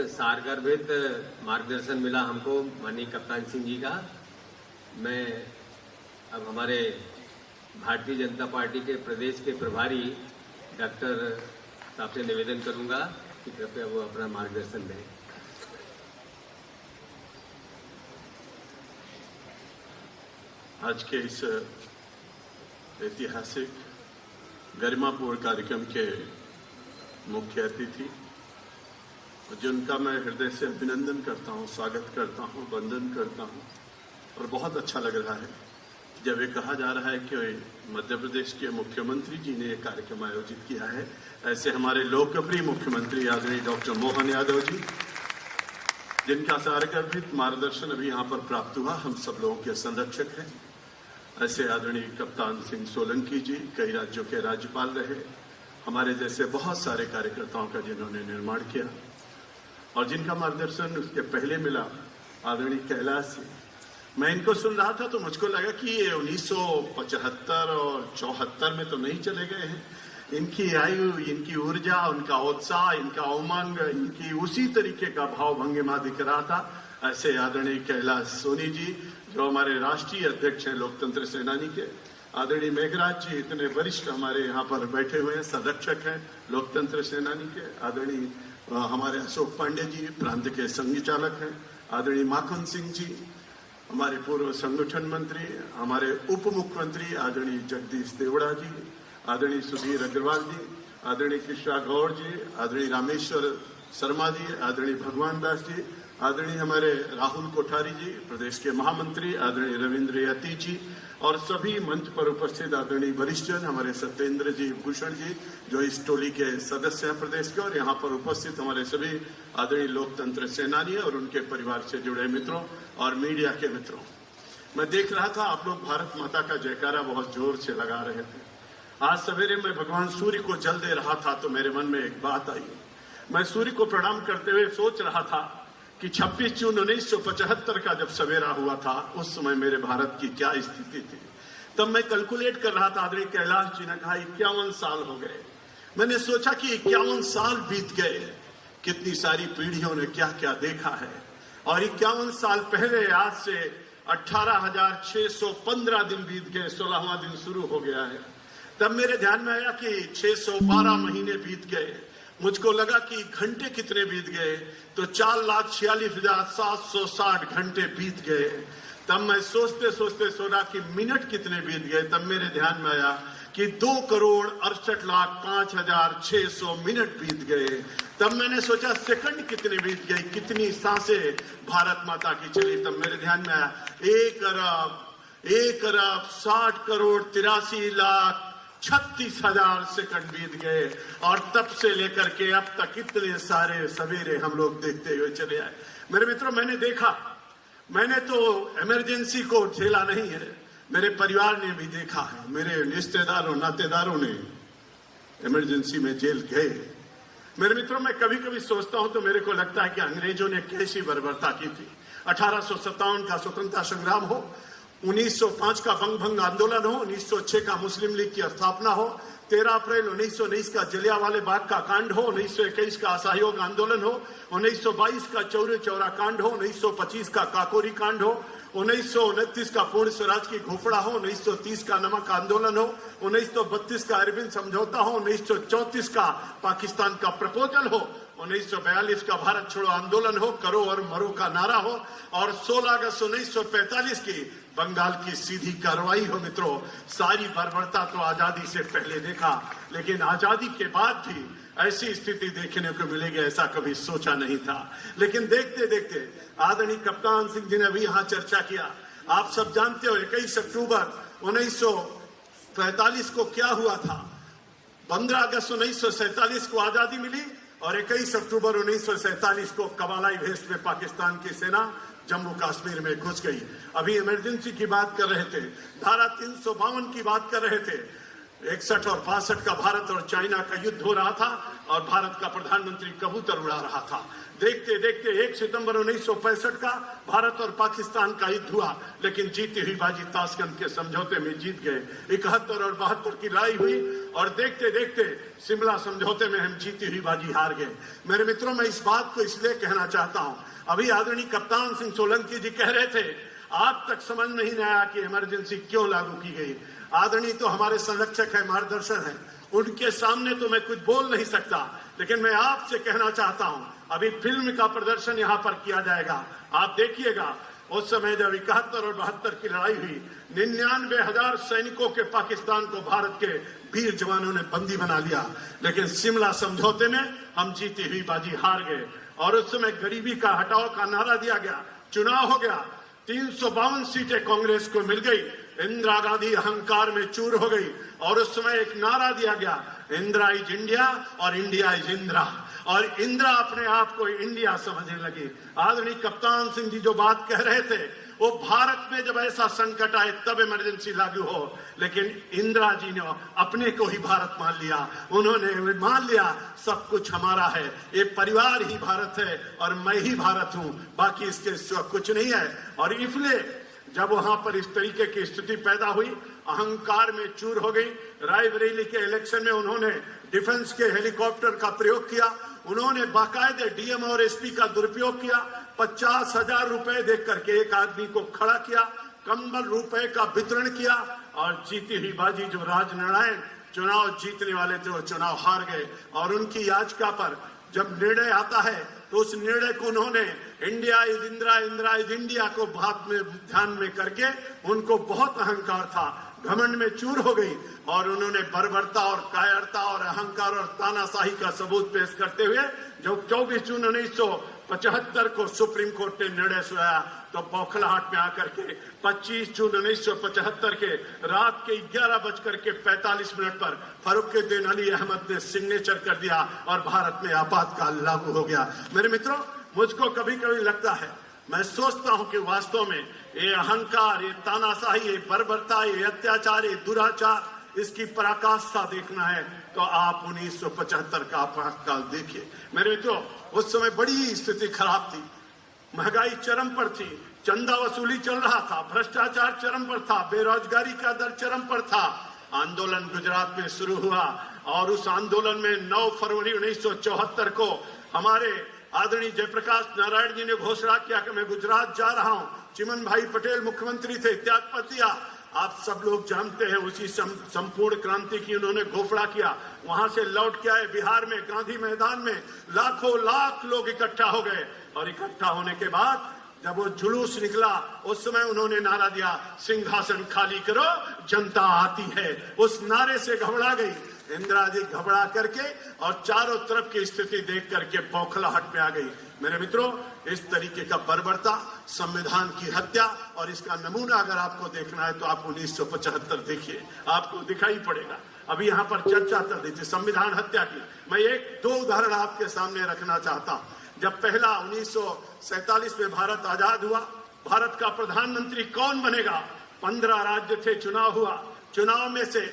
सारगर्भित मार्गदर्शन मिला हमको माननीय कप्तान सिंह जी का। मैं अब हमारे भारतीय जनता पार्टी के प्रदेश के प्रभारी डॉक्टर साहब से निवेदन करूंगा कि कृपया वो अपना मार्गदर्शन दें। आज के इस ऐतिहासिक गरिमापूर्ण कार्यक्रम के मुख्य अतिथि जिनका मैं हृदय से अभिनंदन करता हूं, स्वागत करता हूं, वंदन करता हूं और बहुत अच्छा लग रहा है जब ये कहा जा रहा है कि मध्य प्रदेश के मुख्यमंत्री जी ने यह कार्यक्रम आयोजित किया है। ऐसे हमारे लोकप्रिय मुख्यमंत्री आदरणीय डॉक्टर मोहन यादव जी, जिनका सारगर्भित मार्गदर्शन अभी यहाँ पर प्राप्त हुआ, हम सब लोगों के संरक्षक हैं। ऐसे आदरणीय कप्तान सिंह सोलंकी जी कई राज्यों के राज्यपाल रहे, हमारे जैसे बहुत सारे कार्यकर्ताओं का जिन्होंने निर्माण किया और जिनका मार्गदर्शन उसके पहले मिला आदरणीय कैलाश सिंह। मैं इनको सुन रहा था तो मुझको लगा कि ये 1975 और 74 में तो नहीं चले गए हैं। इनकी आयु, इनकी ऊर्जा, उनका उत्साह, इनका उमंग, इनकी उसी तरीके का भाव भंगिमा दिख रहा था। ऐसे आदरणीय कैलाश सोनी जी जो हमारे राष्ट्रीय अध्यक्ष हैं लोकतंत्र सेनानी के, आदरणीय मेघराज जी इतने वरिष्ठ हमारे यहाँ पर बैठे हुए हैं, संरक्षक हैं लोकतंत्र सेनानी के, आदरणीय हमारे अशोक पांडे जी प्रांत के संघ चालक हैं, आदरणीय माखन सिंह जी हमारे पूर्व संगठन मंत्री, हमारे उप मुख्यमंत्री आदरणीय जगदीश देवड़ा जी, आदरणीय सुधीर अग्रवाल जी, आदरणीय कृष्णा गौड़ जी, आदरणीय रामेश्वर शर्मा जी, आदरणीय भगवान दास जी, आदरणीय हमारे राहुल कोठारी जी प्रदेश के महामंत्री, आदरणीय रविंद्र यती जी और सभी मंच पर उपस्थित आदरणीय वरिष्ठजन हमारे सत्येंद्र जी भूषण जी जो इस टोली के सदस्य हैं प्रदेश के, और यहाँ पर उपस्थित हमारे सभी आदरणीय लोकतंत्र सेनानी और उनके परिवार से जुड़े मित्रों और मीडिया के मित्रों, मैं देख रहा था आप लोग भारत माता का जयकारा बहुत जोर से लगा रहे थे। आज सवेरे मैं भगवान सूर्य को जल दे रहा था तो मेरे मन में एक बात आई। मैं सूर्य को प्रणाम करते हुए सोच रहा था कि 26 जून 1975 का जब सवेरा हुआ था उस समय मेरे भारत की क्या स्थिति थी। तब मैं कैलकुलेट कर रहा था, आदरणीय कैलाश जी ने कहा 51 साल हो गए। मैंने सोचा कि 51 साल बीत गए, कितनी सारी पीढ़ियों ने क्या क्या देखा है। और 51 साल पहले आज से 18,615 दिन बीत गए, 16वां दिन शुरू हो गया है। तब मेरे ध्यान में आया कि 612 महीने बीत गए। मुझको लगा कि घंटे कितने बीत गए, तो 4,46,760 घंटे बीत गए। तब मैं सोचते सोचते सोचा कि मिनट कितने बीत गए। तब मेरे ध्यान में आया कि 2,68,05,600 मिनट बीत गए। तब मैंने सोचा सेकंड कितने बीत गए, कितनी सांसें भारत माता की चली। तब मेरे ध्यान में आया 1,60,63,36,000 सेकंड बीत गए। और तब से लेकर के अब तक इतने सारे सवेरे हम लोग देखते हुए चले आए। मेरे मित्रों, मैंने देखा, मैंने तो इमरजेंसी को झेला नहीं है, मेरे परिवार ने भी देखा है, मेरे रिश्तेदारों नातेदारों ने इमरजेंसी में जेल गए। मेरे मित्रों, मैं कभी कभी सोचता हूं तो मेरे को लगता है कि अंग्रेजों ने कैसी बर्बरता की थी। 1857 का स्वतंत्रता संग्राम हो, 1905 का बंग आंदोलन हो, 1906 का मुस्लिम लीग की स्थापना हो, 13 अप्रैल 1919 का जलियांवाला बाग का कांड हो, 1921 का असहयोग आंदोलन हो, 1922 का चौरी चौरा कांड हो, 1925 का काकोरी कांड हो, 1929 का पूर्ण स्वराज की घोषणा हो, 1930 का नमक आंदोलन हो, 1932 का अरविंद समझौता हो, 1934 का पाकिस्तान का प्रपोजल हो, 1942 का भारत छोड़ो आंदोलन हो, करो और मरो का नारा हो, और 16 अगस्त 1945 की बंगाल की सीधी कार्रवाई हो। मित्रों, सारी बर्बरता तो आजादी से पहले देखा, लेकिन आजादी के बाद भी ऐसी स्थिति देखने को मिलेगी ऐसा कभी सोचा नहीं था। लेकिन देखते देखते आदरणीय कप्तान सिंह जी ने भी यहाँ चर्चा किया। आप सब जानते हो 21 अक्टूबर 1945 को क्या हुआ था। 15 अगस्त 1947 को आजादी मिली और 21 अक्टूबर 1947 को कबालाई भेष में पाकिस्तान की सेना जम्मू कश्मीर में घुस गई। अभी इमरजेंसी की बात कर रहे थे, धारा 352 की बात कर रहे थे। 61 और 62 का भारत और चाइना का युद्ध हो रहा था और भारत का प्रधानमंत्री कबूतर उड़ा रहा था। देखते देखते 1 सितंबर 1965 का भारत और पाकिस्तान का युद्ध हुआ, लेकिन जीती हुई बाजी ताशकंद के समझौते में जीत गए। 71 और 72 की लड़ाई हुई और देखते देखते शिमला समझौते में हम जीती हुई बाजी हार गए। मेरे मित्रों, मैं इस बात को इसलिए कहना चाहता हूं, अभी आदरणीय कप्तान सिंह सोलंकी जी कह रहे थे आज तक समझ नहीं आया कि इमरजेंसी क्यों लागू की गई। आदरणीय तो हमारे संरक्षक है, मार्गदर्शन है, उनके सामने तो मैं कुछ बोल नहीं सकता, लेकिन मैं आपसे कहना चाहता हूं अभी फिल्म का प्रदर्शन यहां पर किया जाएगा, आप देखिएगा। उस समय जब 71 और 72 की लड़ाई हुई, 99,000 सैनिकों के पाकिस्तान को भारत के वीर जवानों ने बंदी बना लिया, लेकिन शिमला समझौते में हम जीती हुई बाजी हार गए। और उस समय गरीबी का हटाओ का नारा दिया गया, चुनाव हो गया, 352 सीटें कांग्रेस को मिल गई, इंदिरा गांधी अहंकार में चूर हो गई और उस समय एक नारा दिया गया, इंदिरा इज इंडिया और इंडिया इज इंदिरा, और इंदिरा अपने आप को इंडिया समझने लगी। आदरणीय कप्तान सिंह जी जो बात कह रहे थे, वो भारत में जब ऐसा संकट आए तब इमरजेंसी लागू हो, लेकिन इंदिरा जी ने अपने को ही भारत मान लिया। उन्होंने मान लिया सब कुछ हमारा है, ये परिवार ही भारत है और मैं ही भारत हूं, बाकी इसके सिवा कुछ नहीं है। और इसलिए जब वहां पर इस तरीके की स्थिति पैदा हुई, अहंकार में चूर हो गई। रायबरेली के इलेक्शन में उन्होंने डिफेंस के हेलीकॉप्टर का प्रयोग किया, उन्होंने बाकायदे डीएम और एसपी का दुरुपयोग किया, 50,000 रुपए देख करके एक आदमी को खड़ा किया, कंबल रुपए का वितरण किया और जीती हुई बाजी जो राजनारायण चुनाव जीतने वाले थे वो चुनाव हार गए। और उनकी याचिका पर जब निर्णय आता है तो उस निर्णय को उन्होंने India is Indira, Indira is India को बात में ध्यान में करके, उनको बहुत अहंकार था, घमंड में चूर हो गई और उन्होंने बर्बरता और कायरता और अहंकार और तानाशाही का सबूत पेश करते हुए जो 24 जून 1975 को सुप्रीम कोर्ट ने निर्णय सुनाया, तो बौखलाहट में आकर के 25 जून 1975 के रात के 11:45 पर फरुखुद्दीन अली अहमद ने सिग्नेचर कर दिया और भारत में आपातकाल लागू हो गया। मेरे मित्रों, मुझको कभी कभी लगता है, मैं सोचता हूं कि वास्तव में ये अहंकार, ये तानाशाही, ये बर्बरता, ये अत्याचार, ये दुराचार, इसकी पराकाष्ठा देखना है तो आप 1975 का आपातकाल देखिए। मेरे मित्रों, उस समय बड़ी स्थिति खराब थी, महंगाई चरम पर थी, चंदा वसूली चल रहा था, भ्रष्टाचार चरम पर था, बेरोजगारी का दर चरम पर था। आंदोलन गुजरात में शुरू हुआ और उस आंदोलन में 9 फरवरी 1974 को हमारे आदरणीय जयप्रकाश नारायण जी ने घोषणा किया कि मैं गुजरात जा रहा हूं। चिमन भाई पटेल मुख्यमंत्री थे, त्यागपत्र दिया। आप सब लोग जानते हैं उसी संपूर्ण क्रांति की उन्होंने घोषणा किया। वहां से लौट के आए बिहार में, गांधी मैदान में लाखों लाख लोग इकट्ठा हो गए और इकट्ठा होने के बाद जब वो जुलूस निकला, उस समय उन्होंने नारा दिया, सिंहासन खाली करो, जनता आती है। उस नारे से घबरा गई इंदिरा जी, घबरा करके और चारों तरफ की स्थिति देख करके बौखलाहट में आ गई। मेरे मित्रों, इस तरीके का बर्बरता, संविधान की हत्या, और इसका नमूना अगर आपको देखना है तो आप 1975 देखिए, आपको दिखाई पड़ेगा। अभी यहाँ पर चर्चा चल रही थी संविधान हत्या की। मैं 1-2 उदाहरण आपके सामने रखना चाहता हूँ। जब पहला 1947 में भारत आजाद हुआ, भारत का प्रधानमंत्री कौन बनेगा? 15 राज्य थे, चुनाव हुआ। चुनाव में से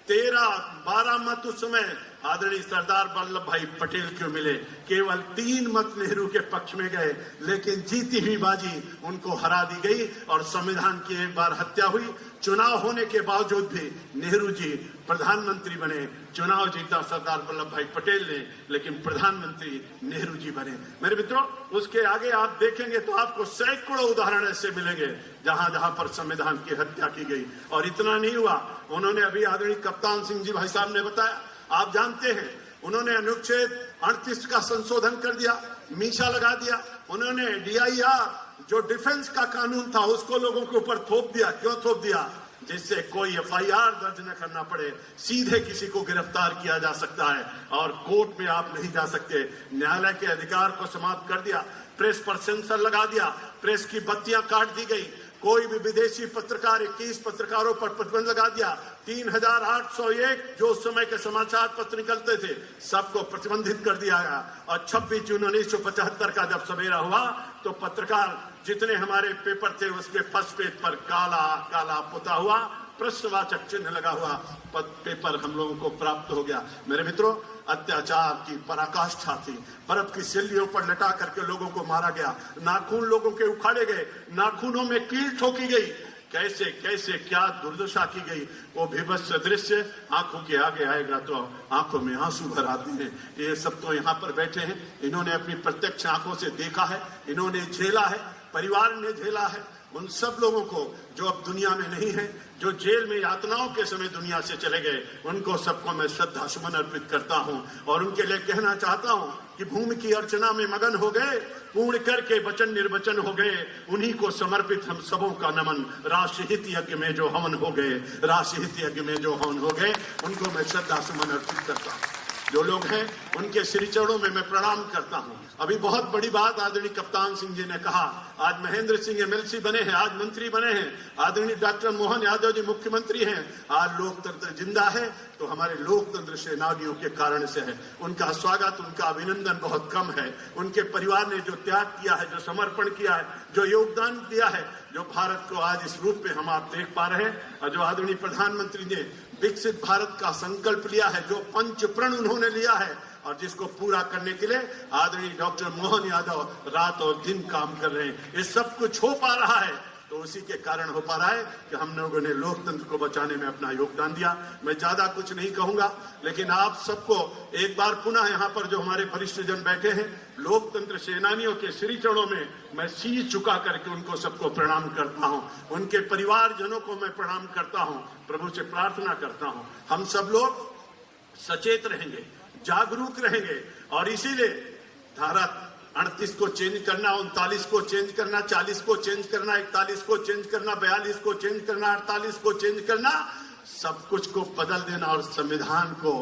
13-12 मत उस समय आदरणीय सरदार वल्लभ भाई पटेल को मिले, केवल 3 मत नेहरू के पक्ष में गए, लेकिन जीती हुई बाजी उनको हरा दी गई और संविधान की एक बार हत्या हुई। चुनाव होने के बावजूद भी नेहरू जी प्रधानमंत्री बने, चुनाव जीता सरदार वल्लभ भाई पटेल ने, लेकिन प्रधानमंत्री नेहरू जी बने। मेरे मित्रों, उसके आगे आप देखेंगे तो आपको सैकड़ों उदाहरण ऐसे मिलेंगे जहां जहां पर संविधान की हत्या की गई। और इतना नहीं हुआ, उन्होंने अभी आदरणीय कप्तान सिंह जी भाई साहब ने बताया, आप जानते हैं उन्होंने अनुच्छेद 38 का संशोधन कर दिया, मीसा लगा दिया। उन्होंने DIR जो डिफेंस का कानून था उसको लोगों के ऊपर थोप दिया। क्यों थोप दिया? जिससे कोई FIR दर्ज न करना पड़े, सीधे किसी को गिरफ्तार किया जा सकता है और कोर्ट में आप नहीं जा सकते। न्यायालय के अधिकार को समाप्त कर दिया। प्रेस पर सेंसर लगा दिया, प्रेस की बत्तियां काट दी गई। कोई भी विदेशी पत्रकार, 21 पत्रकारों पर प्रतिबंध लगा दिया। 3801 जो उस समय के समाचार पत्र निकलते थे सबको प्रतिबंधित कर दिया गया। और 26 जून 1975 का जब सवेरा हुआ तो पत्रकार जितने हमारे पेपर थे उसके फर्स्ट पेज पर काला काला पुता हुआ प्रश्नवाचक चिन्ह लगा हुआ पेपर हम लोगों को प्राप्त हो गया। मेरे मित्रों, अत्याचार की पराकाष्ठा थी। बर्फ की सिल्लियों पर लटा करके लोगों को मारा गया, नाखून लोगों के उखाड़े गए, नाखूनों में कील ठोकी गई, कैसे कैसे क्या दुर्दशा की गई। वो भीभत्स दृश्य आंखों के आगे आएगा तो आंखों में आंसू भर आते हैं। ये सब तो यहाँ पर बैठे हैं, इन्होंने अपनी प्रत्यक्ष आंखों से देखा है, इन्होंने झेला है, परिवार ने झेला है। उन सब लोगों को जो अब दुनिया में नहीं है, जो जेल में यातनाओं के समय दुनिया से चले गए, उनको सबको मैं श्रद्धा सुमन अर्पित करता हूं और उनके लिए कहना चाहता हूं कि भूमि की अर्चना में मगन हो गए, पूर्ण करके वचन निर्वचन हो गए, उन्हीं को समर्पित हम सबों का नमन। राष्ट्रहित यज्ञ में जो हवन हो गए, राष्ट्रहित यज्ञ में जो हवन हो गए, उनको मैं श्रद्धा सुमन अर्पित करता हूं। जो लोग हैं उनके श्री चरणों में मैं प्रणाम करता हूं। अभी बहुत बड़ी बात आदरणीय कप्तान सिंह जी ने कहा, आज महेंद्र सिंह एमएलसी बने हैं, आज मंत्री बने हैं, आदरणीय डॉक्टर मोहन यादव जी मुख्यमंत्री हैं। आज लोकतंत्र जिंदा है तो हमारे लोकतंत्र सेनानियों के कारण से है। उनका स्वागत, उनका अभिनंदन बहुत कम है। उनके परिवार ने जो त्याग किया है, जो समर्पण किया है, जो योगदान दिया है, जो भारत को आज इस रूप में हम आप देख पा रहे हैं, और जो आदरणीय प्रधानमंत्री ने विकसित भारत का संकल्प लिया है, जो पंच प्रण उन्होंने लिया है और जिसको पूरा करने के लिए आदरणीय डॉक्टर मोहन यादव रात और दिन काम कर रहे हैं। ये सब कुछ हो पा रहा है तो उसी के कारण हो पा रहा है कि हम लोगों ने लोकतंत्र को बचाने में अपना योगदान दिया। मैं ज्यादा कुछ नहीं कहूंगा, लेकिन आप सबको एक बार पुनः यहाँ पर जो हमारे वरिष्ठ जन बैठे हैं, लोकतंत्र सेनानियों के श्री चरणों में मैं शीश झुका करके उनको सबको प्रणाम करता हूँ। उनके परिवारजनों को मैं प्रणाम करता हूँ, प्रभु से प्रार्थना करता हूँ हम सब लोग सचेत रहेंगे, जागरूक रहेंगे और इसीलिए धारा 38 को चेंज करना, 39 को चेंज करना, 40 को चेंज करना, 41 को चेंज करना, 42 को चेंज करना, 48 को चेंज करना, सब कुछ को बदल देना और संविधान को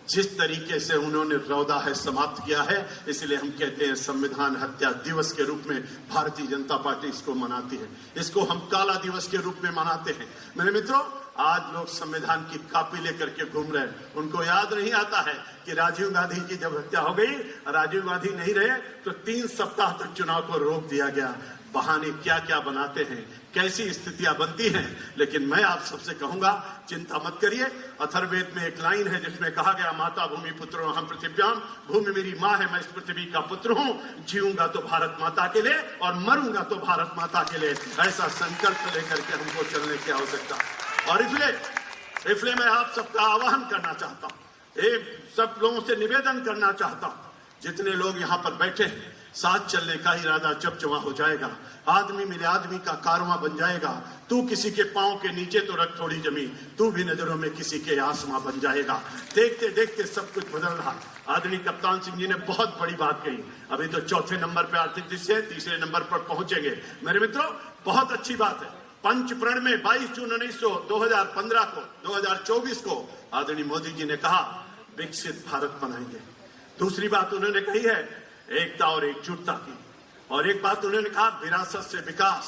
जिस तरीके से उन्होंने रौदा है समाप्त किया है। इसलिए हम कहते हैं संविधान हत्या दिवस के रूप में भारतीय जनता पार्टी इसको मनाती है, इसको हम काला दिवस के रूप में मनाते हैं। मेरे मित्रों, आज लोग संविधान की कॉपी लेकर के घूम रहे हैं। उनको याद नहीं आता है कि राजीव गांधी की जब हत्या हो गई, राजीव गांधी नहीं रहे तो 3 सप्ताह तक चुनाव को रोक दिया गया। बहाने क्या क्या बनाते हैं, कैसी स्थितियां बनती हैं। लेकिन मैं आप सबसे कहूंगा, चिंता मत करिए। अथर्ववेद में एक लाइन है जिसमें कहा गया, माता भूमि पुत्रो हम पृथिव्याम, भूमि मेरी माँ है, मैं इस पृथ्वी का पुत्र हूँ। जीऊंगा तो भारत माता के लिए और मरूंगा तो भारत माता के लिए। ऐसा संकल्प लेकर के हमको चलने की आवश्यकता है। और इसलिए मैं आप सबका आह्वान करना चाहता हूं, सब लोगों से निवेदन करना चाहता हूं, जितने लोग यहाँ पर बैठे हैं, साथ चलने का इरादा जब जमा हो जाएगा, आदमी मिले आदमी का कारवां बन जाएगा। तू किसी के पांव के नीचे तो रख थोड़ी जमीन, तू भी नजरों में किसी के आसमां बन जाएगा। देखते देखते सब कुछ बदल रहा। आदरणीय कप्तान सिंह जी ने बहुत बड़ी बात कही। अभी तो चौथे नंबर पर आर्थिक दृष्टि, तीसरे नंबर पर पहुंचेंगे। मेरे मित्रों, बहुत अच्छी बात है। पंच प्रण में 22 जून 2015 को 2024 को आदरणीय मोदी जी ने कहा विकसित भारत बनाएंगे। दूसरी बात उन्होंने कही है एकता और एकजुटता की, और एक बात उन्होंने कहा विरासत से विकास।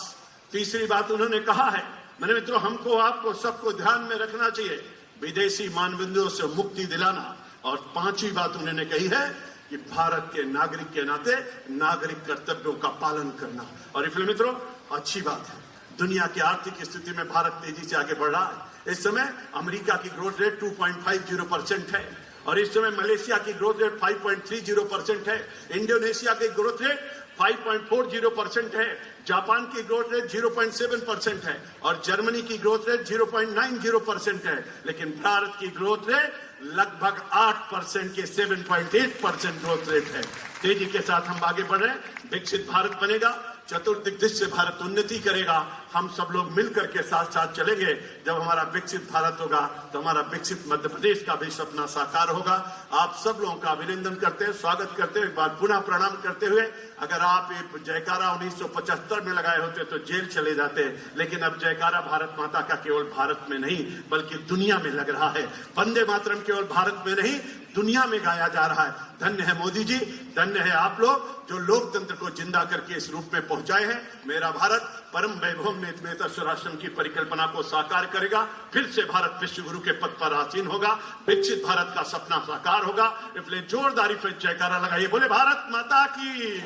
तीसरी बात उन्होंने कहा है, मेरे मित्रों, हमको आपको सबको ध्यान में रखना चाहिए, विदेशी मानबिंदुओं से मुक्ति दिलाना। और पांचवी बात उन्होंने कही है कि भारत के नागरिक के नाते नागरिक कर्तव्यों का पालन करना। और इसलिए मित्रों, अच्छी बात है, दुनिया की आर्थिक स्थिति में भारत तेजी से आगे बढ़ रहा है। इस समय अमेरिका की ग्रोथ रेट 2.50% है और इस समय मलेशिया की ग्रोथ रेट 5.30% है। इंडोनेशिया की ग्रोथ रेट 5.40% है। जापान की ग्रोथ रेट 0.7% है और जर्मनी की ग्रोथ रेट 0.90% है। लेकिन भारत की ग्रोथ रेट लगभग 8% के 7.8% ग्रोथ रेट है। तेजी के साथ हम आगे बढ़ रहे हैं। विकसित भारत बनेगा, चतुर्दिश से भारत उन्नति करेगा। हम सब लोग मिलकर के साथ साथ चलेंगे। जब हमारा विकसित भारत होगा तो हमारा विकसित मध्य प्रदेश का भी सपना साकार होगा। आप सब लोगों का अभिनंदन करते हैं, स्वागत करते हैं, एक बार पुनः प्रणाम करते हुए, अगर आप ये जयकारा 1975 में लगाए होते तो जेल चले जाते, लेकिन अब जयकारा भारत माता का केवल भारत में नहीं बल्कि दुनिया में लग रहा है। वंदे मातरम केवल भारत में नहीं दुनिया में गाया जा रहा है। धन्य है मोदी जी, धन्य है आप लोग जो लोकतंत्र को जिंदा करके इस रूप में पहुंचाए हैं। मेरा भारत परम वैभव में स्वराष्ट्र की परिकल्पना को साकार करेगा। फिर से भारत विश्व गुरु के पद पर आसीन होगा। विकसित भारत का सपना साकार होगा। इसलिए जोरदारी से जयकारा लगाइए, बोले भारत माता की।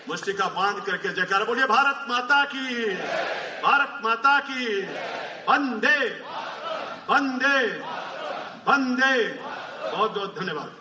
मुष्टिका बांध करके जयकारा बोलिए, भारत माता की, भारत माता की, वंदे वंदे वंदे। बहुत बहुत धन्यवाद।